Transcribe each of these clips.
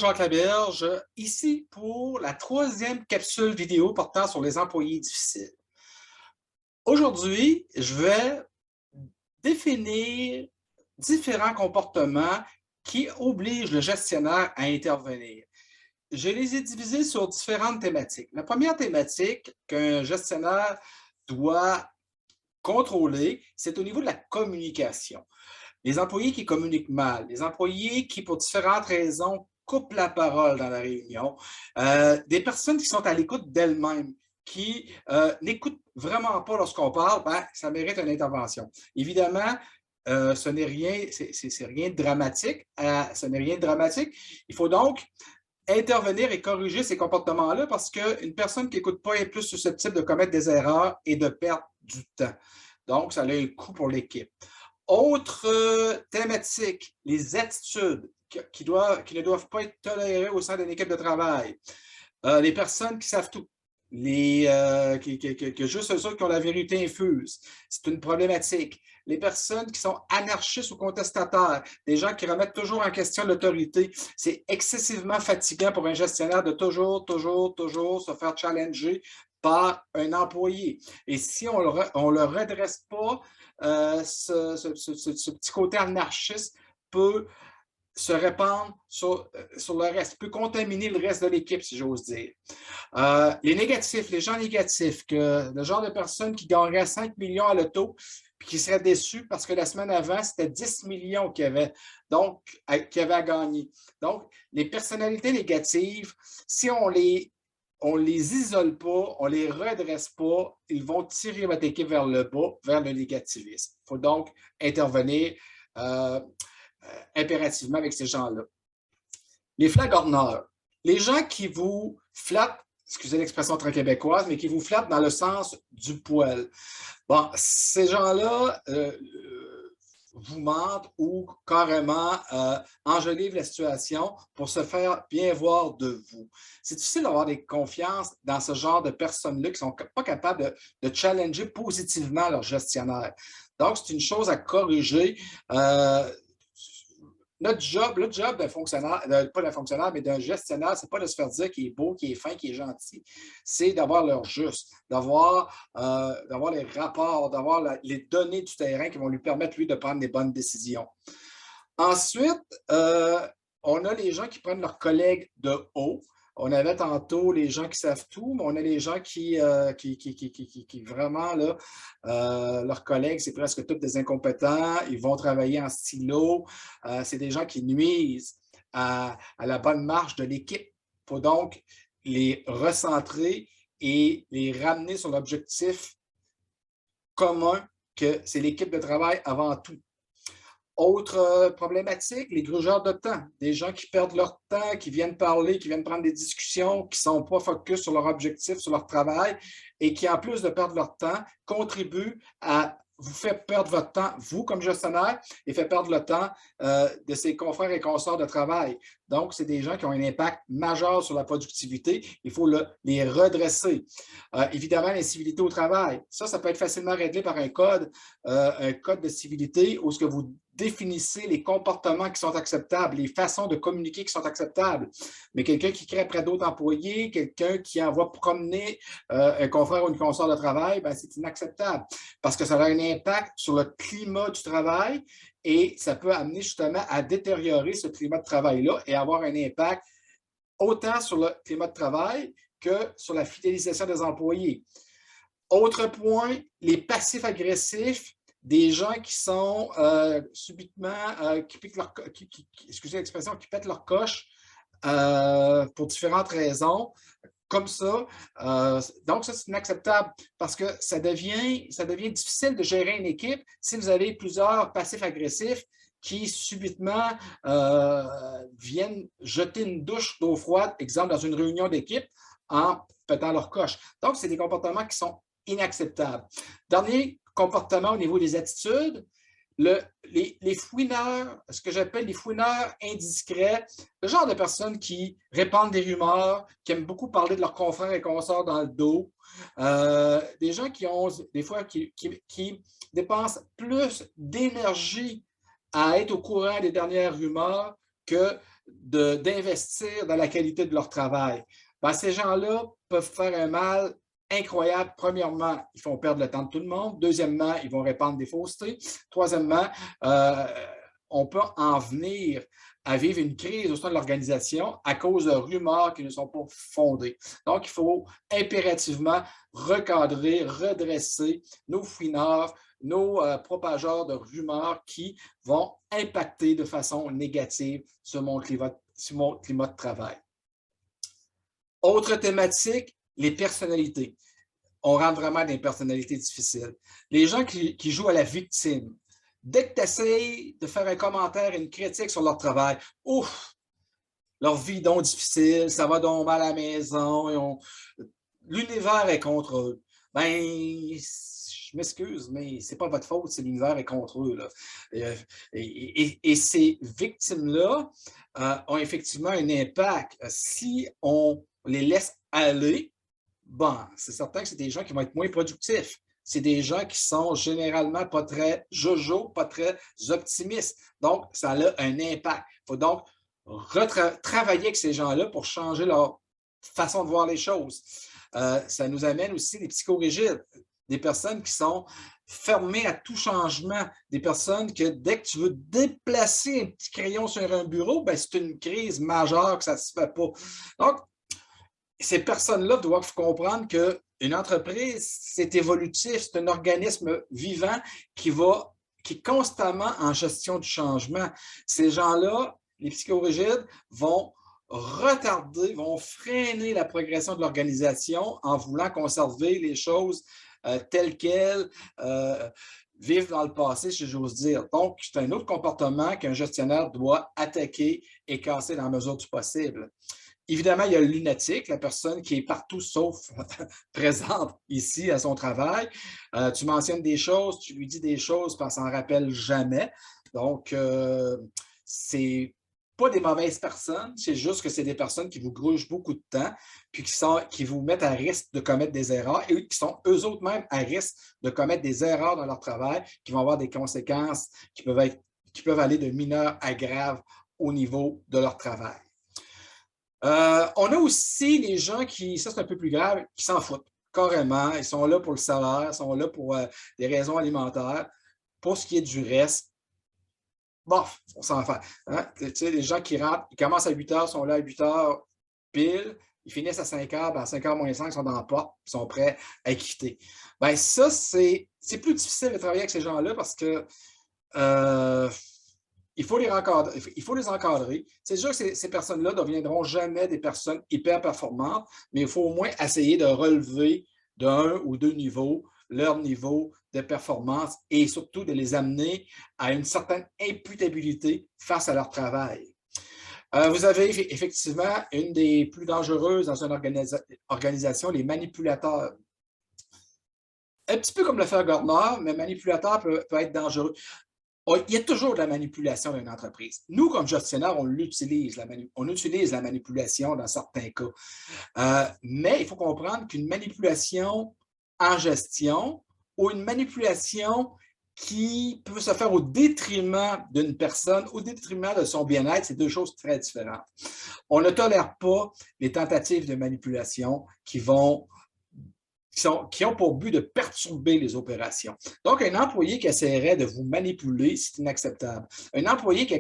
Jacques Laberge, ici pour la troisième capsule vidéo portant sur les employés difficiles. Aujourd'hui, je vais définir différents comportements qui obligent le gestionnaire à intervenir. Je les ai divisés sur différentes thématiques. La première thématique qu'un gestionnaire doit contrôler, c'est au niveau de la communication. Les employés qui communiquent mal, les employés qui, pour différentes raisons, coupent la parole dans la réunion, des personnes qui sont à l'écoute d'elles-mêmes, qui n'écoutent vraiment pas lorsqu'on parle, ben, ça mérite une intervention. Évidemment, ce n'est rien, c'est rien de dramatique. Ce n'est rien de dramatique. Il faut donc intervenir et corriger ces comportements-là parce qu'une personne qui n'écoute pas est plus susceptible de commettre des erreurs et de perdre du temps. Donc, ça a un coût pour l'équipe. Autre thématique, les attitudes qui ne doivent pas être tolérées au sein d'une équipe de travail. Les personnes qui savent tout, que juste eux autres qui ont la vérité infuse. C'est une problématique. Les personnes qui sont anarchistes ou contestataires, des gens qui remettent toujours en question l'autorité. C'est excessivement fatigant pour un gestionnaire de toujours se faire challenger par un employé. Et si on le redresse pas, ce petit côté anarchiste peut se répandre sur le reste, peut contaminer le reste de l'équipe, si j'ose dire. Les négatifs, les gens négatifs, le genre de personnes qui gagneraient 5 millions à l'auto puis qui seraient déçus parce que la semaine avant, c'était 10 millions qu'il y avait, qu'il y avait à gagner. Donc, les personnalités négatives, si on les isole pas, on les redresse pas, ils vont tirer votre équipe vers le bas, vers le négativisme. Il faut donc intervenir impérativement avec ces gens-là. Les flagorneurs, les gens qui vous flattent, excusez l'expression très québécoise, mais qui vous flattent dans le sens du poil. Bon, ces gens-là vous mentent ou carrément enjolivent la situation pour se faire bien voir de vous. C'est difficile d'avoir des confiances dans ce genre de personnes-là qui ne sont pas capables de challenger positivement leur gestionnaire. Donc, c'est une chose à corriger. Le job d'un fonctionnaire, pas d'un fonctionnaire, mais d'un gestionnaire, c'est pas de se faire dire qu'il est beau, qu'il est fin, qu'il est gentil. C'est d'avoir l'heure juste, d'avoir les rapports, d'avoir les données du terrain qui vont lui permettre, lui, de prendre des bonnes décisions. Ensuite, on a les gens qui prennent leurs collègues de haut. On avait tantôt les gens qui savent tout, mais on a les gens qui vraiment, là, leurs collègues, c'est presque tous des incompétents. Ils vont travailler en silo. C'est des gens qui nuisent à la bonne marche de l'équipe. Il faut donc les recentrer et les ramener sur l'objectif commun que c'est l'équipe de travail avant tout. Autre problématique, les grugeurs de temps. Des gens qui perdent leur temps, qui viennent parler, qui viennent prendre des discussions, qui ne sont pas focus sur leur objectif, sur leur travail, et qui, en plus de perdre leur temps, contribuent à vous faire perdre votre temps, vous comme gestionnaire, et fait perdre le temps de ses confrères et consorts de travail. Donc, c'est des gens qui ont un impact majeur sur la productivité. Il faut les redresser. Évidemment, l'incivilité au travail. Ça peut être facilement réglé par un code de civilité où ce que vous définissez les comportements qui sont acceptables, les façons de communiquer qui sont acceptables. Mais quelqu'un qui crée près d'autres employés, quelqu'un qui envoie promener un confrère ou une consoeur de travail, ben, c'est inacceptable parce que ça a un impact sur le climat du travail et ça peut amener justement à détériorer ce climat de travail-là et avoir un impact autant sur le climat de travail que sur la fidélisation des employés. Autre point, les passifs agressifs, des gens qui sont subitement, qui piquent leur, excusez l'expression, qui pètent leur coche pour différentes raisons, comme ça. Donc, ça, c'est inacceptable parce que ça devient difficile de gérer une équipe si vous avez plusieurs passifs agressifs qui subitement viennent jeter une douche d'eau froide, exemple dans une réunion d'équipe, en pétant leur coche. Donc, c'est des comportements qui sont inacceptables. Dernier comportement au niveau des attitudes, les fouineurs, ce que j'appelle les fouineurs indiscrets, le genre de personnes qui répandent des rumeurs, qui aiment beaucoup parler de leurs confrères et consorts dans le dos, des gens qui ont des fois qui dépensent plus d'énergie à être au courant des dernières rumeurs que d'investir dans la qualité de leur travail. Ben, ces gens-là peuvent faire un mal incroyable. Premièrement, ils font perdre le temps de tout le monde. Deuxièmement, ils vont répandre des faussetés. Troisièmement, euh, on peut en venir à vivre une crise au sein de l'organisation à cause de rumeurs qui ne sont pas fondées. Donc, il faut impérativement recadrer, redresser nos fouineurs, nos propageurs de rumeurs qui vont impacter de façon négative sur mon climat de travail. Autre thématique, les personnalités. On rentre vraiment dans des personnalités difficiles. Les gens qui jouent à la victime. Dès que tu essaies de faire un commentaire, une critique sur leur travail, ouf, leur vie est donc difficile, ça va donc mal à la maison, l'univers est contre eux. Ben, je m'excuse, mais c'est pas votre faute si l'univers est contre eux. Là. Et ces victimes-là ont effectivement un impact. Si on les laisse aller, bon, c'est certain que c'est des gens qui vont être moins productifs. C'est des gens qui sont généralement pas très jojo, pas très optimistes. Donc, ça a un impact. Il faut donc travailler avec ces gens-là pour changer leur façon de voir les choses. Ça nous amène aussi des psychorigides, des personnes qui sont fermées à tout changement, des personnes que dès que tu veux déplacer un petit crayon sur un bureau, ben, c'est une crise majeure que ça ne se fait pas. Donc, ces personnes-là doivent comprendre qu'une entreprise, c'est évolutif, c'est un organisme vivant qui est constamment en gestion du changement. Ces gens-là, les psychorigides, vont retarder, vont freiner la progression de l'organisation en voulant conserver les choses telles quelles, vivre dans le passé, si j'ose dire. Donc, c'est un autre comportement qu'un gestionnaire doit attaquer et casser dans la mesure du possible. Évidemment, il y a le lunatique, la personne qui est partout sauf présente ici à son travail. Tu mentionnes des choses, tu lui dis des choses, puis elle ne s'en rappelle jamais. Donc, c'est pas des mauvaises personnes, c'est juste que c'est des personnes qui vous grugent beaucoup de temps, puis qui vous mettent à risque de commettre des erreurs et qui sont eux autres même à risque de commettre des erreurs dans leur travail qui vont avoir des conséquences qui peuvent aller de mineures à graves au niveau de leur travail. On a aussi les gens qui, ça c'est un peu plus grave, qui s'en foutent carrément. Ils sont là pour le salaire, ils sont là pour des raisons alimentaires. Pour ce qui est du reste, bof, on s'en fait. Hein? Tu sais, les gens qui rentrent, ils commencent à 8 heures, sont là à 8 heures pile, ils finissent à 5 heures, ben à 5 heures moins 5, ils sont dans la porte, ils sont prêts à quitter. Ben ça, c'est plus difficile de travailler avec ces gens-là parce que il faut les encadrer. C'est sûr que ces personnes-là ne deviendront jamais des personnes hyper performantes, mais il faut au moins essayer de relever d'un ou deux niveaux leur niveau de performance et surtout de les amener à une certaine imputabilité face à leur travail. Vous avez effectivement une des plus dangereuses dans une organisation, les manipulateurs. Un petit peu comme le fait Gardner, mais manipulateur peut être dangereux. Il y a toujours de la manipulation dans une entreprise. Nous, comme gestionnaire, on utilise la manipulation dans certains cas. Mais il faut comprendre qu'une manipulation en gestion ou une manipulation qui peut se faire au détriment d'une personne, au détriment de son bien-être, c'est deux choses très différentes. On ne tolère pas les tentatives de manipulation qui ont pour but de perturber les opérations. Donc, un employé qui essaierait de vous manipuler, c'est inacceptable. Un employé qui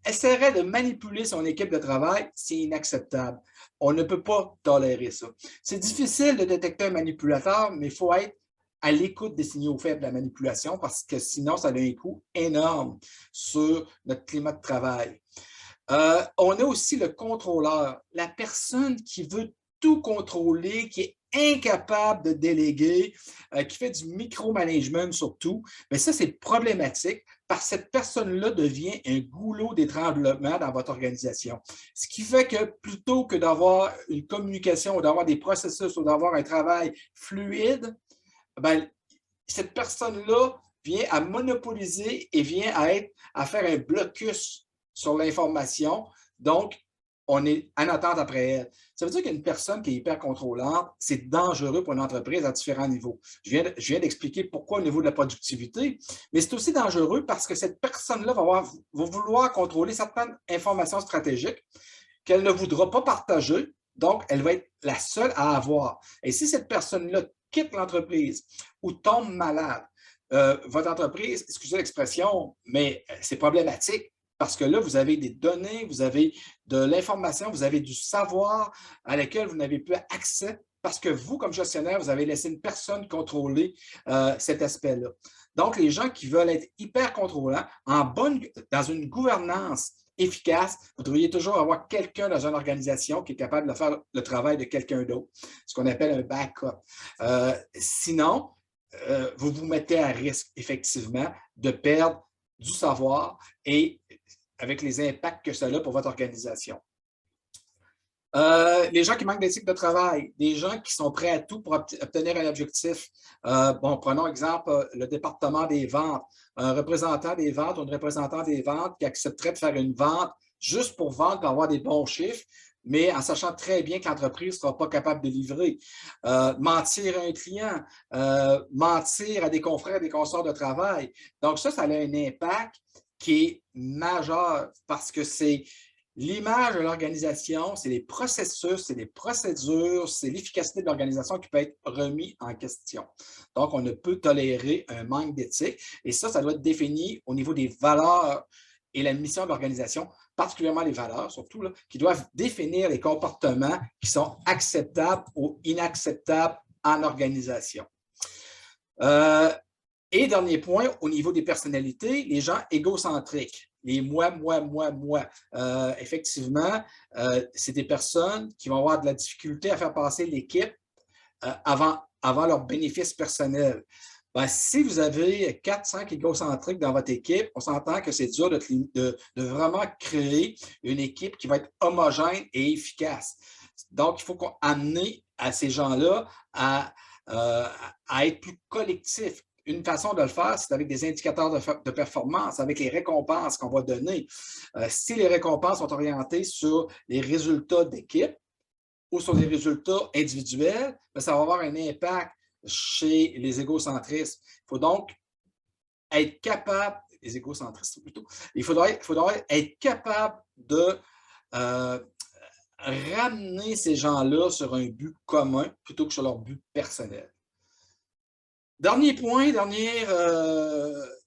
essaierait de manipuler son équipe de travail, c'est inacceptable. On ne peut pas tolérer ça. C'est difficile de détecter un manipulateur, mais il faut être à l'écoute des signaux faibles de la manipulation parce que sinon, ça a un coût énorme sur notre climat de travail. On a aussi le contrôleur, la personne qui veut tout contrôler, qui est incapable de déléguer, qui fait du micromanagement surtout. Mais ça, c'est problématique parce que cette personne-là devient un goulot d'étranglement dans votre organisation. Ce qui fait que plutôt que d'avoir une communication ou d'avoir des processus ou d'avoir un travail fluide, ben, cette personne-là vient à monopoliser et vient à faire un blocus sur l'information. Donc, on est en attente après elle. Ça veut dire qu'une personne qui est hyper contrôlante, c'est dangereux pour une entreprise à différents niveaux. Je viens d'expliquer pourquoi au niveau de la productivité, mais c'est aussi dangereux parce que cette personne-là va vouloir contrôler certaines informations stratégiques qu'elle ne voudra pas partager, donc elle va être la seule à avoir. Et si cette personne-là quitte l'entreprise ou tombe malade, votre entreprise, excusez l'expression, mais c'est problématique parce que là, vous avez des données, vous avez de l'information, vous avez du savoir à laquelle vous n'avez plus accès parce que vous, comme gestionnaire, vous avez laissé une personne contrôler cet aspect-là. Donc, les gens qui veulent être hyper contrôlants, dans une gouvernance efficace, vous devriez toujours avoir quelqu'un dans une organisation qui est capable de faire le travail de quelqu'un d'autre, ce qu'on appelle un backup. Sinon, vous vous mettez à risque, effectivement, de perdre du savoir et avec les impacts que cela a pour votre organisation. Les gens qui manquent d'éthique de travail, des gens qui sont prêts à tout pour obtenir un objectif. Bon, prenons exemple le département des ventes. Un représentant des ventes ou une représentante des ventes qui accepterait de faire une vente juste pour vendre, pour avoir des bons chiffres, mais en sachant très bien que l'entreprise ne sera pas capable de livrer. Mentir à un client, mentir à des confrères, des consorts de travail. Donc ça a un impact qui est majeur parce que c'est l'image de l'organisation, c'est les processus, c'est les procédures, c'est l'efficacité de l'organisation qui peut être remis en question. Donc, on ne peut tolérer un manque d'éthique et ça doit être défini au niveau des valeurs et la mission de l'organisation, particulièrement les valeurs surtout, là, qui doivent définir les comportements qui sont acceptables ou inacceptables en organisation. Et dernier point, au niveau des personnalités, les gens égocentriques. Les moi. Effectivement, c'est des personnes qui vont avoir de la difficulté à faire passer l'équipe avant leur bénéfice personnel. Ben, si vous avez 4-5 égocentriques dans votre équipe, on s'entend que c'est dur de vraiment créer une équipe qui va être homogène et efficace. Donc, il faut qu'on amener à ces gens-là à être plus collectifs. Une façon de le faire, c'est avec des indicateurs de performance, avec les récompenses qu'on va donner. Si les récompenses sont orientées sur les résultats d'équipe ou sur les résultats individuels, bien, ça va avoir un impact chez les égocentristes. Il faut donc être capable, les égocentristes plutôt, il faudrait être capable de ramener ces gens-là sur un but commun plutôt que sur leur but personnel. Dernier point, dernier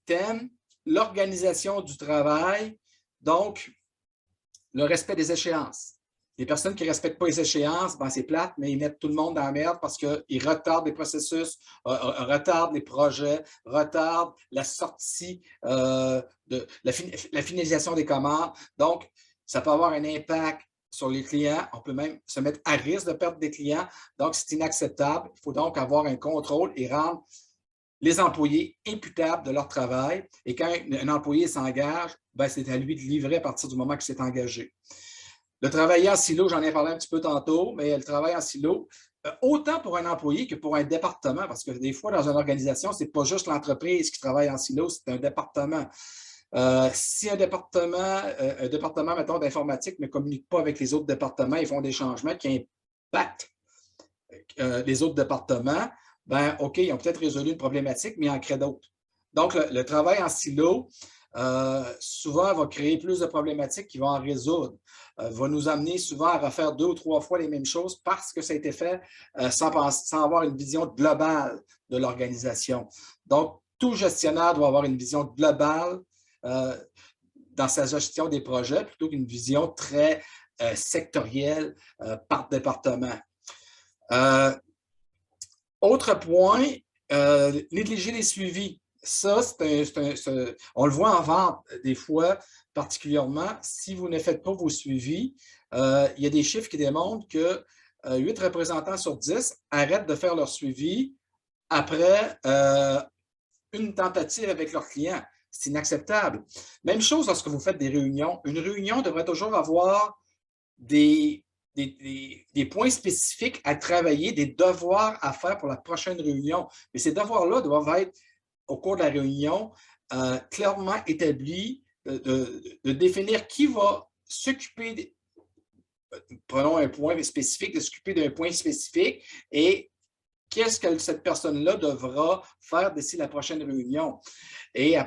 thème, l'organisation du travail. Donc, le respect des échéances. Les personnes qui ne respectent pas les échéances, ben c'est plate, mais ils mettent tout le monde dans la merde parce qu'ils retardent les processus, retardent les projets, retardent la sortie, la finalisation des commandes. Donc, ça peut avoir un impact sur les clients. On peut même se mettre à risque de perdre des clients. Donc, c'est inacceptable. Il faut donc avoir un contrôle et rendre les employés imputables de leur travail. Et quand un employé s'engage, ben, c'est à lui de livrer à partir du moment qu'il s'est engagé. Le travail en silo, j'en ai parlé un petit peu tantôt, mais le travail en silo, autant pour un employé que pour un département, parce que des fois, dans une organisation, ce n'est pas juste l'entreprise qui travaille en silo, c'est un département. Si un département, mettons, d'informatique ne communique pas avec les autres départements, ils font des changements qui impactent les autres départements, ben OK, ils ont peut-être résolu une problématique, mais ils en créent d'autres. Donc, le travail en silo, souvent, va créer plus de problématiques qui vont en résoudre, va nous amener souvent à refaire 2 ou 3 fois les mêmes choses parce que ça a été fait sans avoir une vision globale de l'organisation. Donc, tout gestionnaire doit avoir une vision globale dans sa gestion des projets plutôt qu'une vision très sectorielle par département. Autre point, négliger les suivis. Ça, on le voit en vente des fois, particulièrement. Si vous ne faites pas vos suivis, il y a des chiffres qui démontrent que 8 représentants sur 10 arrêtent de faire leur suivi après une tentative avec leurs clients. C'est inacceptable. Même chose lorsque vous faites des réunions. Une réunion devrait toujours avoir des points spécifiques à travailler, des devoirs à faire pour la prochaine réunion. Mais ces devoirs-là doivent être, au cours de la réunion, clairement établis, de définir qui va s'occuper prenons un point spécifique, de s'occuper d'un point spécifique et qu'est-ce que cette personne-là devra faire d'ici la prochaine réunion. Et à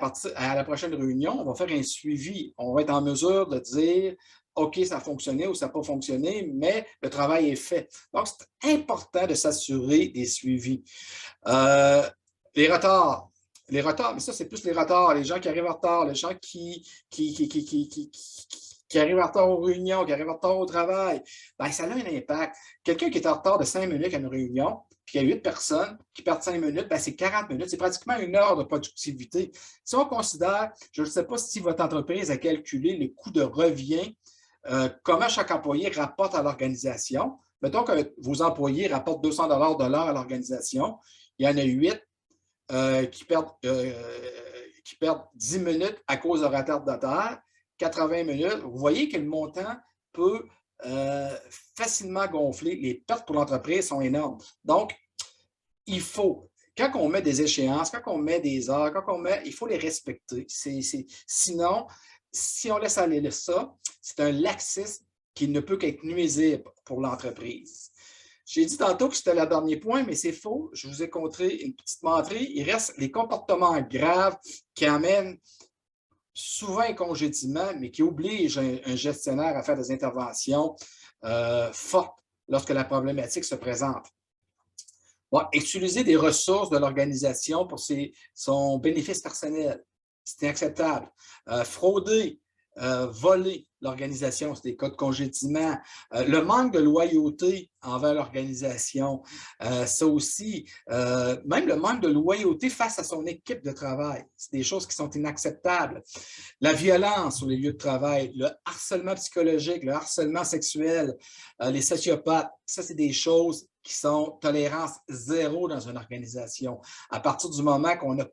la prochaine réunion, on va faire un suivi. On va être en mesure de dire OK, ça a fonctionné ou ça n'a pas fonctionné, mais le travail est fait. Donc, c'est important de s'assurer des suivis. Euh, les retards. Les retards, mais ça, c'est plus les retards, les gens qui arrivent en retard, les gens qui arrivent en retard aux réunions, qui arrivent en retard au travail. Bien, ça a un impact. Quelqu'un qui est en retard de 5 minutes à une réunion, puis il y a 8 personnes qui perdent 5 minutes, bien, c'est 40 minutes. C'est pratiquement 1 heure de productivité. Si on considère, je ne sais pas si votre entreprise a calculé le coût de revient, comment chaque employé rapporte à l'organisation. Mettons que vos employés rapportent 200 de l'heure à l'organisation. Il y en a 8 qui perdent 10 minutes à cause de retardataire, 80 minutes. Vous voyez que le montant peut facilement gonfler. Les pertes pour l'entreprise sont énormes. Donc, il faut, quand on met des échéances, quand on met des heures, il faut les respecter. Sinon, si on laisse aller ça, c'est un laxisme qui ne peut qu'être nuisible pour l'entreprise. J'ai dit tantôt que c'était le dernier point, mais c'est faux. Je vous ai montré une petite menterie. Il reste les comportements graves qui amènent souvent un congédiement, mais qui obligent un gestionnaire à faire des interventions fortes lorsque la problématique se présente. Ouais, utiliser des ressources de l'organisation pour son bénéfice personnel, c'est inacceptable. Frauder, voler l'organisation, c'est des cas de congédiement. Le manque de loyauté envers l'organisation, ça aussi, même le manque de loyauté face à son équipe de travail, c'est des choses qui sont inacceptables. La violence sur les lieux de travail, le harcèlement psychologique, le harcèlement sexuel, les sociopathes, ça, c'est des choses qui sont tolérance zéro dans une organisation. À partir du moment qu'on a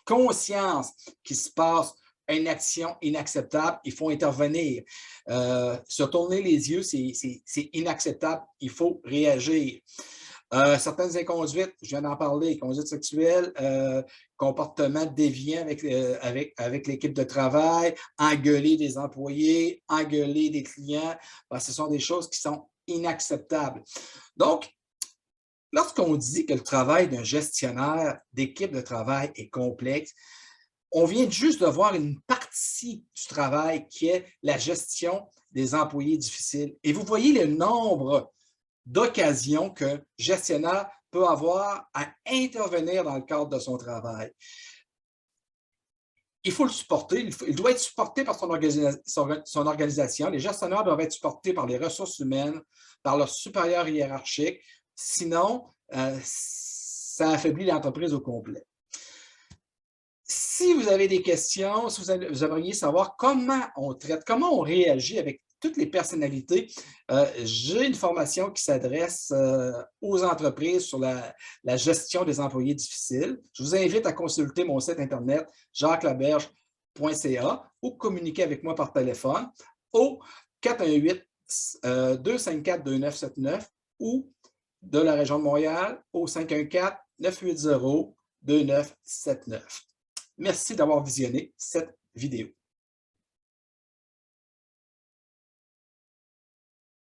conscience qu'il se passe une action inacceptable, il faut intervenir. Se tourner les yeux, c'est inacceptable, il faut réagir. Certaines inconduites, je viens d'en parler, conduite sexuelle, comportement déviant avec l'équipe de travail, engueuler des employés, engueuler des clients, ben, ce sont des choses qui sont inacceptables. Donc, lorsqu'on dit que le travail d'un gestionnaire d'équipe de travail est complexe, on vient juste de voir une partie du travail qui est la gestion des employés difficiles. Et vous voyez le nombre d'occasions que gestionnaire peut avoir à intervenir dans le cadre de son travail. Il faut le supporter, il doit être supporté par son organisation. Les gestionnaires doivent être supportés par les ressources humaines, par leurs supérieurs hiérarchiques. Sinon, ça affaiblit l'entreprise au complet. Si vous avez des questions, si vous aimeriez savoir comment on traite, comment on réagit avec toutes les personnalités, j'ai une formation qui s'adresse aux entreprises sur la gestion des employés difficiles. Je vous invite à consulter mon site internet jacquelaberge.ca ou communiquer avec moi par téléphone au 418-254-2979 ou de la région de Montréal au 514-980-2979. Merci d'avoir visionné cette vidéo.